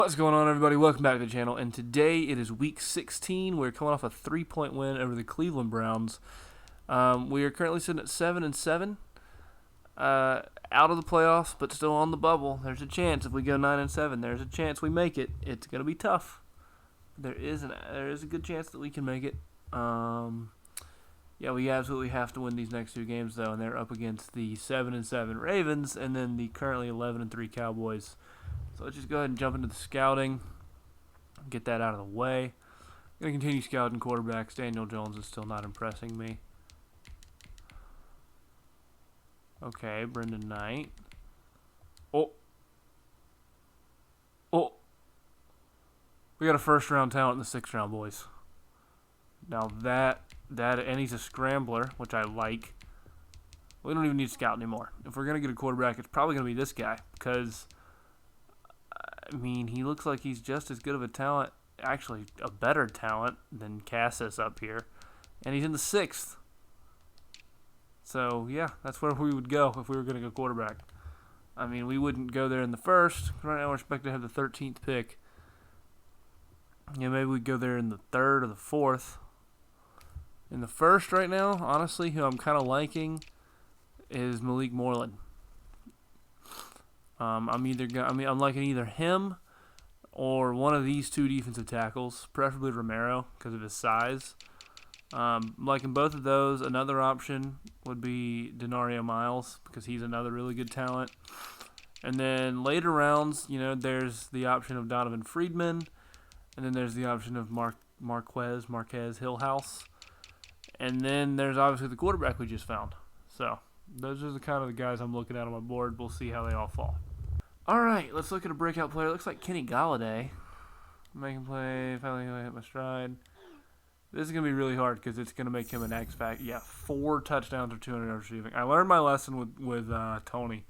What's going on, everybody? Welcome back to the channel, and today it is week 16. We're coming off a 3-point win over the Cleveland Browns. We are currently sitting at 7-7, out of the playoffs, but still on the bubble. There's a chance if we go 9-7. There's a chance we make it. It's gonna be tough. There is a good chance that we can make it. Yeah, we absolutely have to win these next two games though, and they're up against the 7-7 Ravens and then the currently 11-3 Cowboys. So let's just go ahead and jump into the scouting, get that out of the way. I'm going to continue scouting quarterbacks. Daniel Jones is still not impressing me. Okay, Brendan Knight. Oh. We got a first-round talent in the sixth-round, boys. Now and he's a scrambler, which I like. We don't even need to scout anymore. If we're going to get a quarterback, it's probably going to be this guy, because I mean, he looks like he's just as good of a talent, actually a better talent than Cassis up here. And he's in the 6th. So, yeah, that's where we would go if we were going to go quarterback. I mean, we wouldn't go there in the 1st. Right now we're expected to have the 13th pick. Yeah, maybe we'd go there in the 3rd or the 4th. In the 1st right now, honestly, who I'm kind of liking is Malik Moreland. I'm liking either him or one of these two defensive tackles, preferably Romero because of his size. Liking both of those. Another option would be Denario Miles because he's another really good talent. And then later rounds, there's the option of Donovan Freedman, and then there's the option of Marquez Hillhouse, and then there's obviously the quarterback we just found. So those are the kind of the guys I'm looking at on my board. We'll see how they all fall. Alright, let's look at a breakout player. It looks like Kenny Galladay. Making play, finally hit my stride. This is going to be really hard because it's going to make him an X factor. Yeah, 4 touchdowns or 200 yards receiving. I learned my lesson with Tony.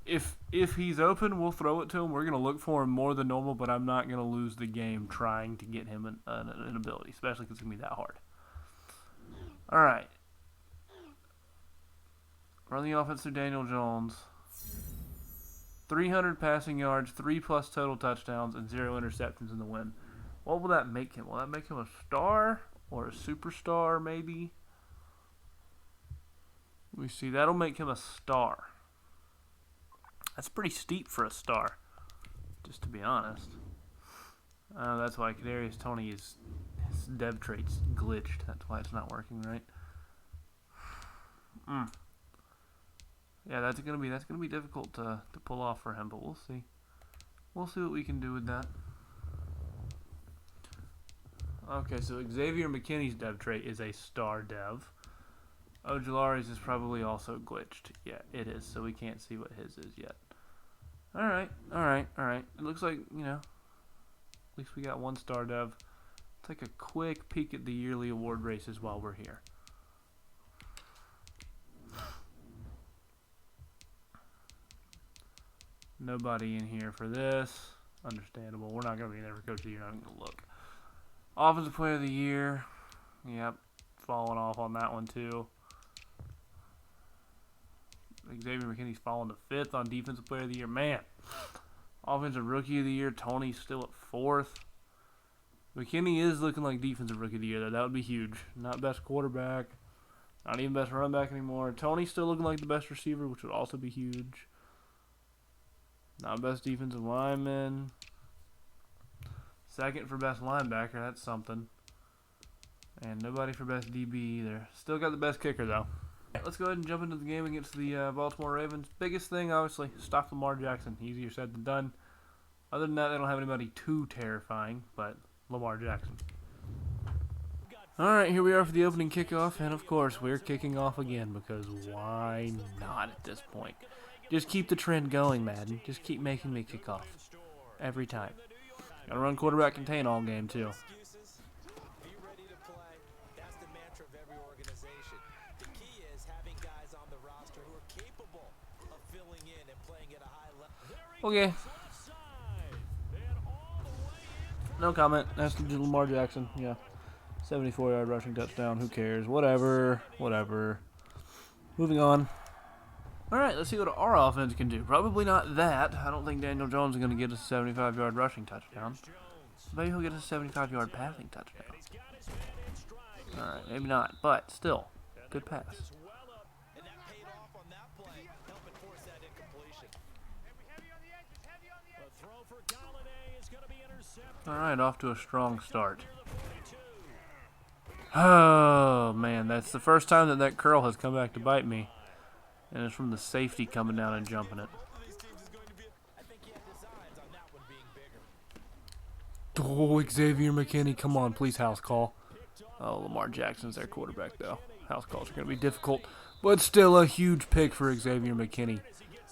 If he's open, we'll throw it to him. We're going to look for him more than normal, but I'm not going to lose the game trying to get him an ability, especially because it's going to be that hard. Alright. Run the offense through Daniel Jones. 300 passing yards, 3+ total touchdowns, and 0 interceptions in the win. What will that make him? Will that make him a star or a superstar, maybe? We see. That'll make him a star. That's pretty steep for a star, just to be honest. That's why Kadarius Toney his dev traits glitched. That's why it's not working right. Yeah, that's gonna be difficult to pull off for him, but we'll see. We'll see what we can do with that. Okay, so Xavier McKinney's dev trait is a star dev. Ojulari's is probably also glitched. Yeah, it is, so we can't see what his is yet. Alright. It looks like, at least we got 1 star dev. Take a quick peek at the yearly award races while we're here. Nobody in here for this. Understandable. We're not going to be in there for Coach of the Year. Not going to look. Offensive Player of the Year. Yep. Falling off on that one, too. Xavier McKinney's falling to 5th on Defensive Player of the Year. Man. Offensive Rookie of the Year. Tony's still at 4th. McKinney is looking like Defensive Rookie of the Year, though. That would be huge. Not best quarterback. Not even best running back anymore. Tony's still looking like the best receiver, which would also be huge. Not best defensive lineman. 2nd for best linebacker. That's something. And nobody for best DB either. Still got the best kicker, though. Let's go ahead and jump into the game against the Baltimore Ravens. Biggest thing, obviously, stop Lamar Jackson. Easier said than done. Other than that, they don't have anybody too terrifying, but Lamar Jackson. Alright, here we are for the opening kickoff. And, of course, we're kicking off again because why not at this point? Just keep the trend going, Madden. Just keep making me kick off. Every time. Gotta run quarterback contain all game, too. Okay. No comment. That's Lamar Jackson. Yeah. 74-yard rushing touchdown. Who cares? Whatever. Moving on. Alright, let's see what our offense can do. Probably not that. I don't think Daniel Jones is going to get us a 75-yard rushing touchdown. Maybe he'll get us a 75-yard passing touchdown. Alright, maybe not, but still, good pass. Alright, off to a strong start. Oh, man, that's the first time that curl has come back to bite me. And it's from the safety coming down and jumping it. Oh, Xavier McKinney, come on, please house call. Oh, Lamar Jackson's their quarterback, though. House calls are going to be difficult, but still a huge pick for Xavier McKinney.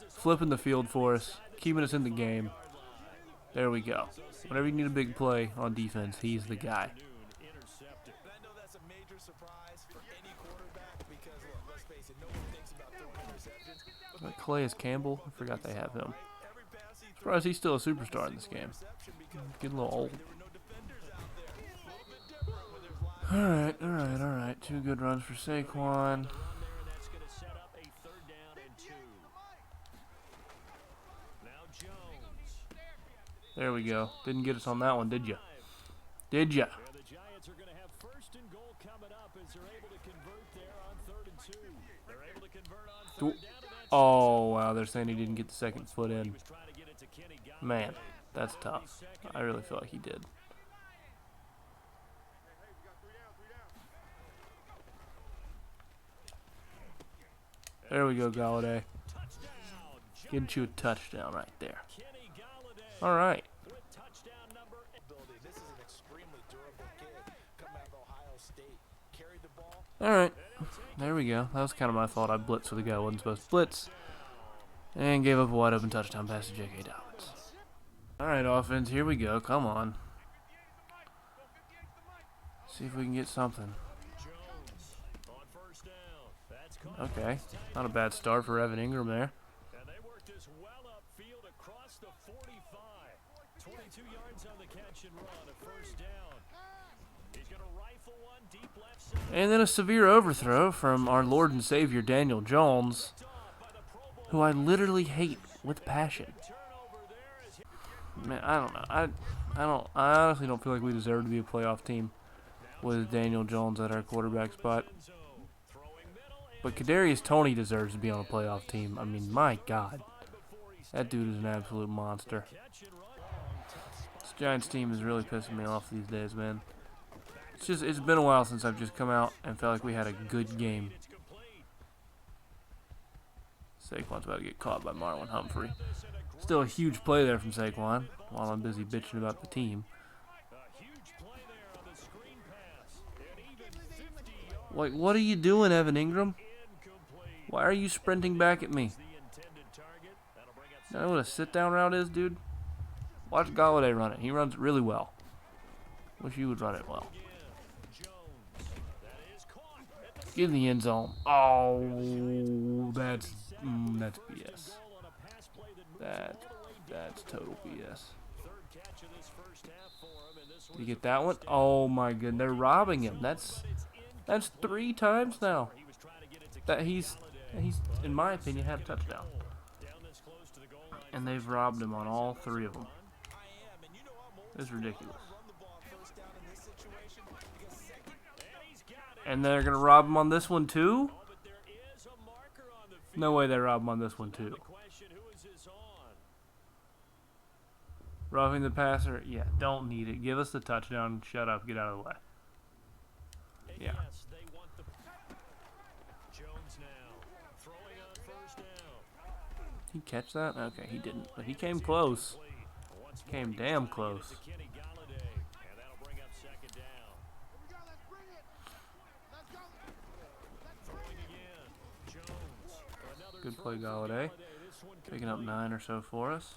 Flipping the field for us, keeping us in the game. There we go. Whenever you need a big play on defense, he's the guy. Calais Campbell, I forgot they have him. Surprised he's still a superstar in this game. Getting a little old. Alright. 2 good runs for Saquon. There we go. Didn't get us on that one, did you? Did ya? Oh, wow, they're saying he didn't get the second foot in. Man, that's tough. I really feel like he did. There we go, Galladay. Getting you a touchdown right there. All right. All right. There we go. That was kind of my fault. I blitzed for the guy who wasn't supposed to blitz. And gave up a wide open touchdown pass to J.K. Dobbins. All right, offense. Here we go. Come on. See if we can get something. Okay. Not a bad start for Evan Ingram there. And then a severe overthrow from our Lord and Savior Daniel Jones, who I literally hate with passion. Man, I don't know. I honestly don't feel like we deserve to be a playoff team with Daniel Jones at our quarterback spot. But Kadarius Toney deserves to be on a playoff team. I mean, my God. That dude is an absolute monster. This Giants team is really pissing me off these days, man. It's been a while since I've just come out and felt like we had a good game. Saquon's about to get caught by Marlon Humphrey. Still a huge play there from Saquon while I'm busy bitching about the team. Like, what are you doing, Evan Ingram? Why are you sprinting back at me? You know what a sit-down route is, dude? Watch Galladay run it. He runs it really well. Wish you would run it well. Get in the end zone. Oh, that's BS. That's total BS. Did you get that one? Oh my goodness, they're robbing him. That's 3 times now that he's in my opinion had a touchdown, and they've robbed him on all 3 of them. It's ridiculous. And they're going to rob him on this one too? No way they rob him on this one too. Roughing the passer? Yeah, don't need it. Give us the touchdown. Shut up. Get out of the way. Yeah. He catch that? Okay, he didn't. But he came close. Came damn close. Good play, Galladay. Picking up 9 or so for us.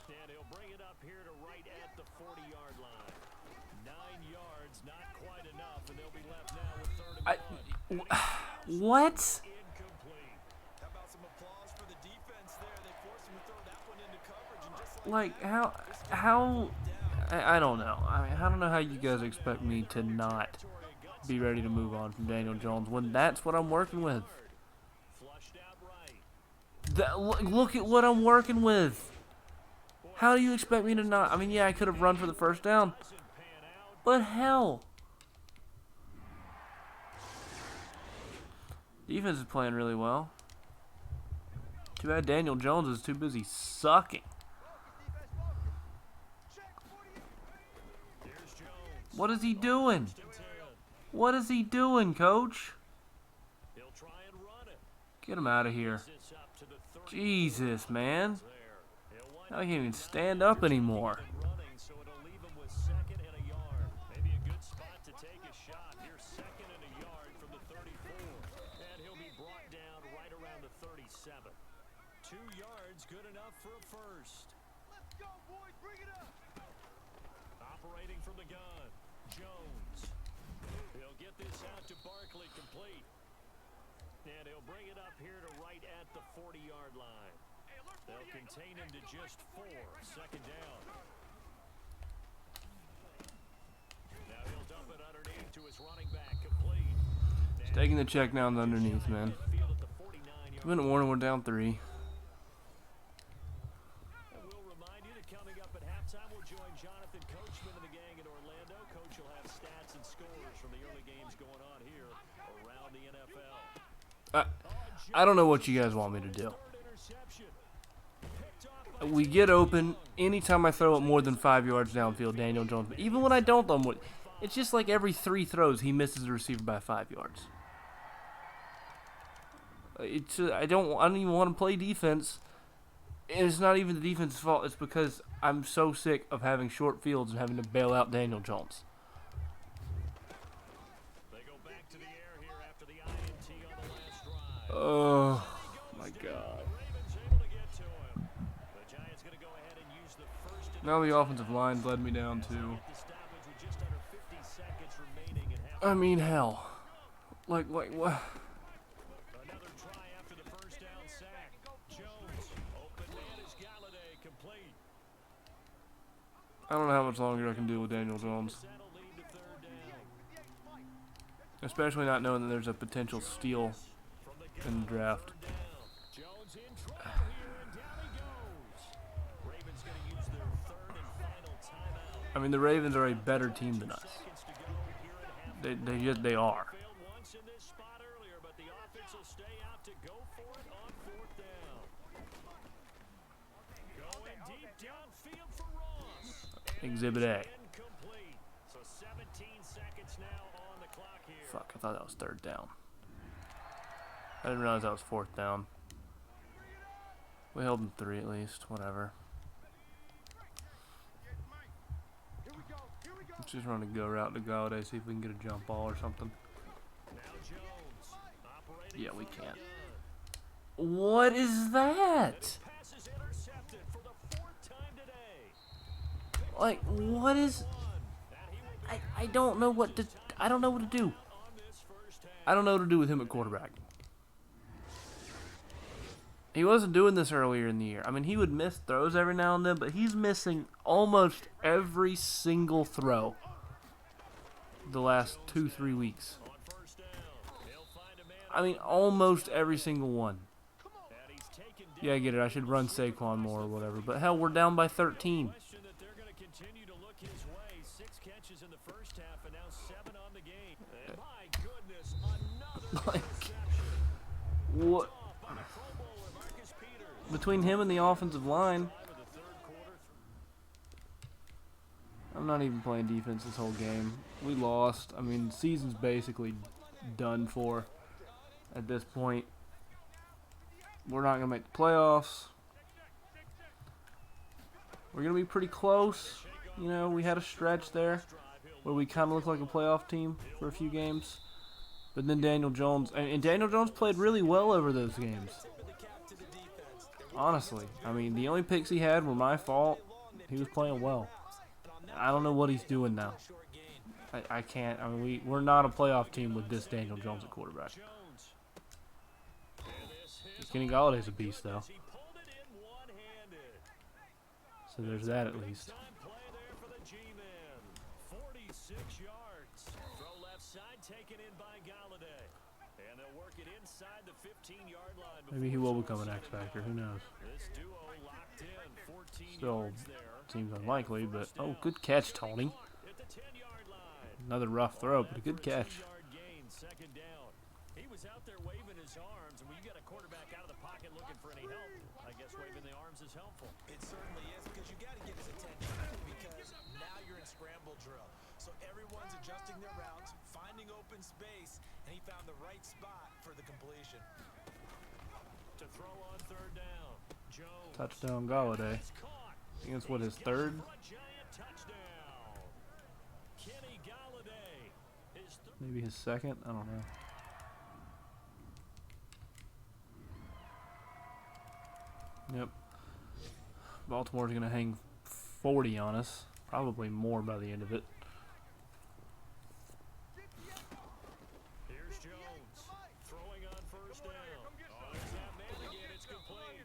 What? Like, how, I don't know. I mean, I don't know how you guys expect me to not be ready to move on from Daniel Jones when that's what I'm working with. Look at what I'm working with. How do you expect me to not? I mean, yeah, I could have run for the first down. But hell. Defense is playing really well. Too bad Daniel Jones is too busy sucking. What is he doing? What is he doing, coach? Get him out of here. Jesus, man. Now I can't even stand up anymore. Good enough for a first. Let's go, boys. Bring it up. Operating from the gun, Jones. He'll get this out to Barkley, complete. And he'll bring it up here to right at the 40-yard line. They'll contain him to just 4. Second down. Now he'll dump it underneath to his running back, complete. He's taking the check down underneath, man. I've been warning, we're down 3. I don't know what you guys want me to do. We get open anytime I throw it more than 5 yards downfield, Daniel Jones. But even when I don't throw him, it's just like every 3 throws he misses the receiver by 5 yards. I don't even want to play defense. And it's not even the defense's fault. It's because I'm so sick of having short fields and having to bail out Daniel Jones. Oh, my God. Now the offensive line's led me down to... I mean, hell. Like what? I don't know how much longer I can deal with Daniel Jones. Especially not knowing that there's a potential steal in the draft. I mean, the Ravens are a better team than us. They are. Exhibit A. Fuck, I thought that was 3rd down. I didn't realize that was 4th down. We held them 3 at least, whatever. Let's just run a go route to Galladay, see if we can get a jump ball or something. Yeah, we can't. What is that? Like, what is... I don't know what to... I don't know what to do. I don't know what to do with him at quarterback. He wasn't doing this earlier in the year. I mean, he would miss throws every now and then, but he's missing almost every single throw the last 2-3 weeks. I mean, almost every single one. Yeah, I get it. I should run Saquon more or whatever. But hell, we're down by 13. Like, what? Between him and the offensive line, I'm not even playing defense this whole game. We lost. I mean, the season's basically done for at this point. We're not going to make the playoffs. We're going to be pretty close. You know, we had a stretch there where we kind of looked like a playoff team for a few games. But then Daniel Jones, and Daniel Jones played really well over those games. Honestly, I mean, the only picks he had were my fault. He was playing well. I don't know what he's doing now. I can't. I mean, we're not a playoff team with this Daniel Jones at quarterback. Kenny Galladay's a beast, though. So there's that at least. And they'll work it inside the 15-yard line. Maybe he will become an X Factor. Who knows? This duo locked in, 14 Still yards there. seems unlikely, but oh, good catch, Tony. At the 10-yard line. Another rough throw, but a good catch. 2-yard gain, second down. He was out there waving his arms, and when you got a quarterback out of the pocket looking for any help, I guess waving the arms is helpful. It certainly is, because you got to get his attention, because now you're in scramble drill. So everyone's adjusting their routes, finding open space, and he found the right spot for the completion. To throw on third down, Jones. Touchdown, Galladay. I think it's what, his third? Giant touchdown. Kenny Galladay. Maybe his second? I don't know. Yep. Baltimore's going to hang 40 on us. Probably more by the end of it. Here's Jones. Throwing on first down. Oh, there's that man again. It's complete.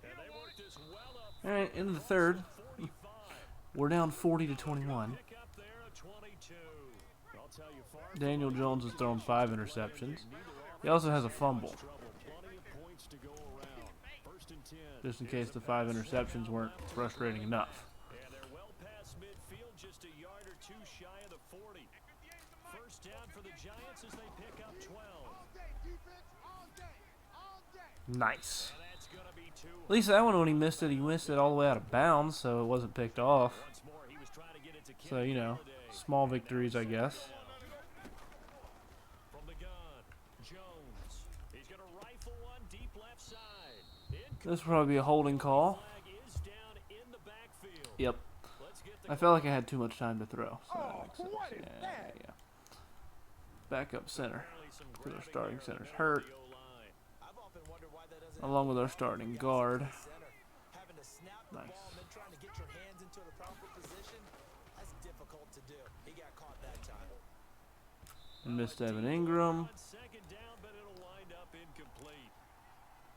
And they work this well up. All right, into the third. We're down 40 to 21. Pick up there at 22. I'll tell you, far Daniel Jones has thrown 5 interceptions. He also has a fumble, plenty of points to go around. First and 10. just in case the 5 interceptions weren't frustrating enough. And they're well past midfield, just a yard or two shy of the 40. First down for the Giants as they pick up 12. Nice. And that's going to be 2. At least that one, when he missed it all the way out of bounds, so it wasn't picked off. Once more, he was trying to get it to So, you know, Galladay. small victories, I guess. From the gun, Jones. He's going to rifle one deep left side. This will probably be a holding call. Flag is down in the backfield. Yep. Let's get the I felt like I had too much time to throw. So that makes sense. Yeah. Backup center. Because our starting center's hurt. I've often wondered why that doesn't Along with our starting guard. having to snap the Nice. ball and then trying to get your hands into the proper position. That's difficult to do. He got caught that time. And missed Evan Ingram. second down, but it'll wind up incomplete.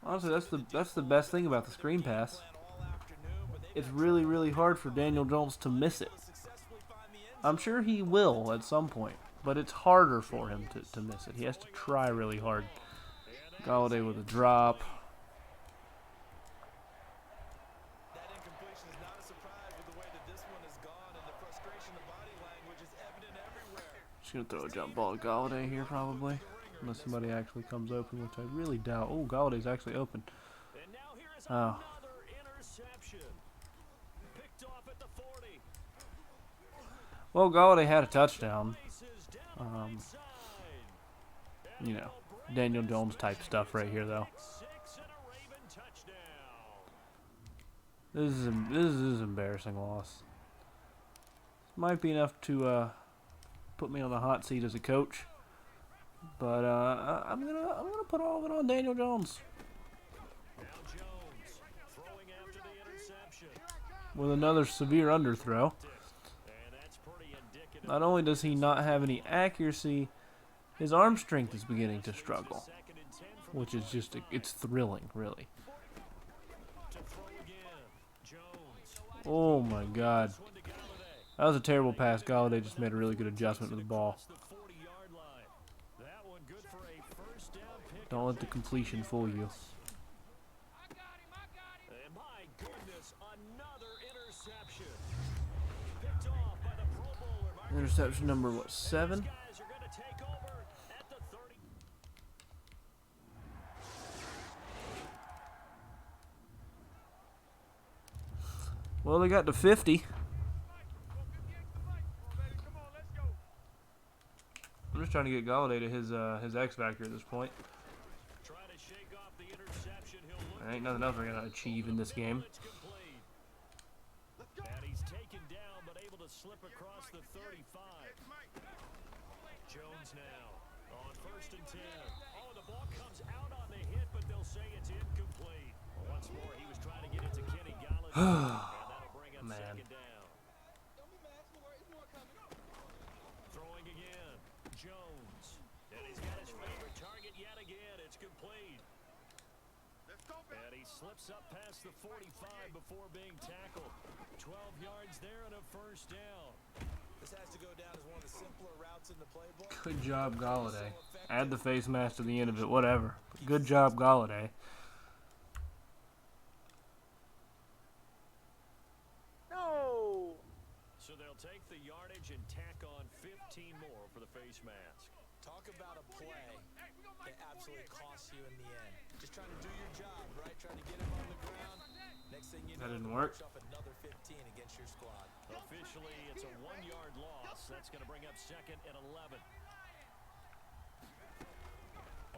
Honestly, that's the best thing about the screen pass. Plan all afternoon, but they It's really, really hard for Daniel Jones to miss it. successfully find the end I'm sure he will at some point, but it's harder for him to miss it. He has to try really hard. Galladay with a drop. That incompletion is not a surprise with the way that this one has gone, and the frustration of body language is evident everywhere. Just gonna throw a jump ball at Galladay here probably, unless somebody actually comes open, which I really doubt. Oh, Galladay's actually open. And now here is Oh. another interception. Picked off at the 40. Well, Galladay had a touchdown. Races down right side. You know, Daniel Jones type stuff right here though. 6 and a Raven touchdown. This is an embarrassing loss. Might be enough to put me on the hot seat as a coach, but I'm gonna put all of it on Daniel Jones Now Jones throwing after the interception. with another severe underthrow. And that's pretty indicative. Not only does he not have any accuracy, his arm strength is beginning to struggle, Second and 10 from which is just it's thrilling, really. to throw again. Jones. Oh my God, One to Galladay. that was a terrible pass. Galladay just made a really good adjustment to the ball. Across the 40-yard line. That one good for a first down pick. Don't let the completion fool you. And my goodness, another interception. Picked off by the Pro Bowler. Marcus Interception number what, 7? Guys are going to take over at the 30. Well, they got to 50. I'm just trying to get Galladay to his X factor at this point. Try to shake off the interception. He'll look There ain't nothing else we're gonna achieve in this game. it's complete. And he's taken down, but able to slip across the 35. Jones now on first and 10. Oh, the ball comes out on the hit, but they'll say it's incomplete. Once more, he was trying to get it to Kenny Galladay, and that'll bring up Man. second down. Throwing again, Jones, and he's got his favorite target yet again. It's complete. And he slips up past the 45 before being tackled. 12 yards there and a first down. The This has to go down as one of the simpler routes in the playbook. Good job, Galladay. Add the face mask to the end of it, whatever. Good job, Galladay. No! So they'll take the yardage and tack on 15 more for the face mask. Talk about a play that absolutely costs you in the end. Just trying to do your job, right? Trying to get him on the ground. Next thing you know, That didn't you work. push off another 15 against your squad. Officially, it's a 1-yard loss. That's going to bring up 2nd and 11.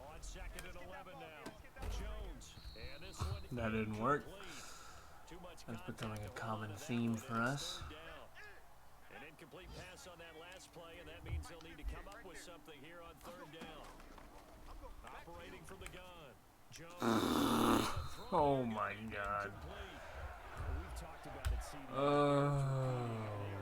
On 2nd and 11 now. Jones. And this one That didn't work. incomplete. Too much That's contact becoming a to common hold on to that theme one, for and us. it's 3rd down. An incomplete pass on that last play, and that means they'll need to come up with something here on 3rd down. Operating from the gun. Jones. Oh my God. We've talked about it, CD. Oh,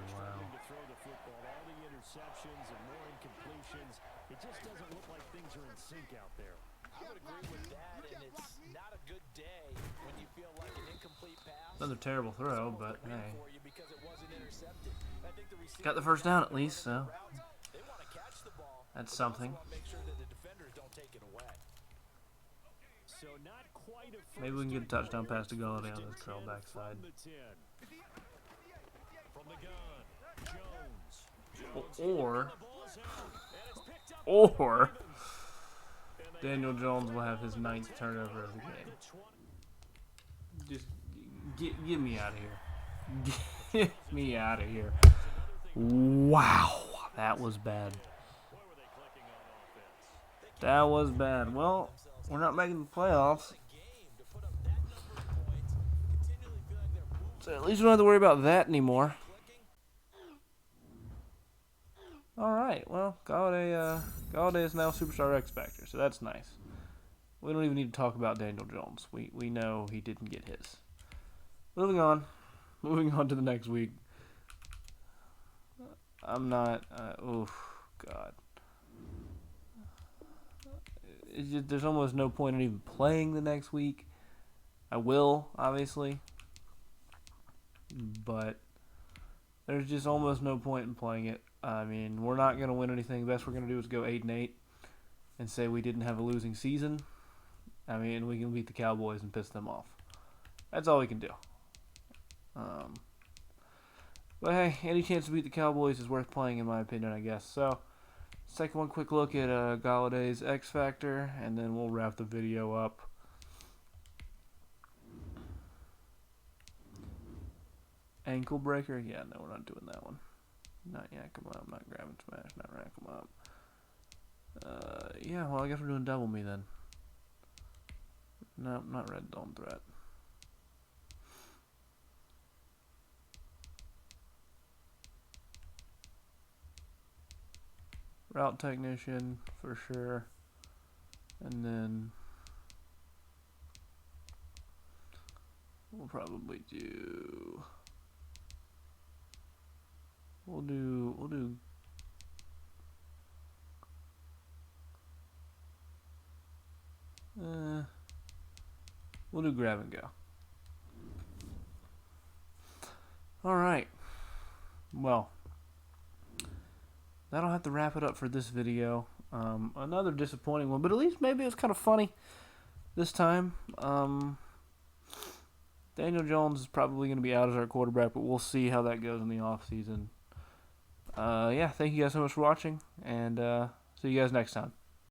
Struggling wow. to throw the football. All the interceptions and more incompletions. It just doesn't look like things are in sync out there. I would agree with that, and it's not a good day when you feel like an incomplete pass. Another terrible throw, but Win hey. for you because it wasn't intercepted. I think the Got the receivers first down now at least, so they want to catch the ball. that's but they also something. want to make sure that the defenders don't take it away. So not quite a Maybe we can get a touchdown pass to Galladay on this first curl and 10 backside. From the 10. From the gun, Jones. Or, The ball's out, and it's picked up by the or Ravens. And they Daniel have Jones it will have his on the 9th turnover of the at game. the 20. Just get me out of here. Get me out of here. Wow, that was bad. Boy, were they clicking on offense. That was bad. Well, we're not making the playoffs, Game to put up that number of points, continually feel like they're moving, so at least we don't have to worry about that anymore. clicking. All right. Well, Galladay is now Superstar X Factor, so that's nice. We don't even need to talk about Daniel Jones. We know he didn't get his. Moving on to the next week. I'm not. God. It's just, there's almost no point in even playing the next week. I will, obviously, but there's just almost no point in playing it. I mean, we're not going to win anything. The best we're going to do is go 8-8 and say we didn't have a losing season. I mean, we can beat the Cowboys and piss them off. That's all we can do. But hey, any chance to beat the Cowboys is worth playing, in my opinion, I guess. So let's take one quick look at Galladay's X Factor, and then we'll wrap the video up. Ankle breaker? Yeah, no, we're not doing that one. Not yank 'em up, not grab and smash, not rack 'em up. Yeah, well, I guess we're doing double me then. No, not red zone threat. Route technician for sure. And then we'll probably do we'll do grab and go. All right. Well, that'll have to wrap it up for this video. Another disappointing one, but at least maybe it was kind of funny this time. Daniel Jones is probably going to be out as our quarterback, but we'll see how that goes in the offseason. Yeah, thank you guys so much for watching, and see you guys next time.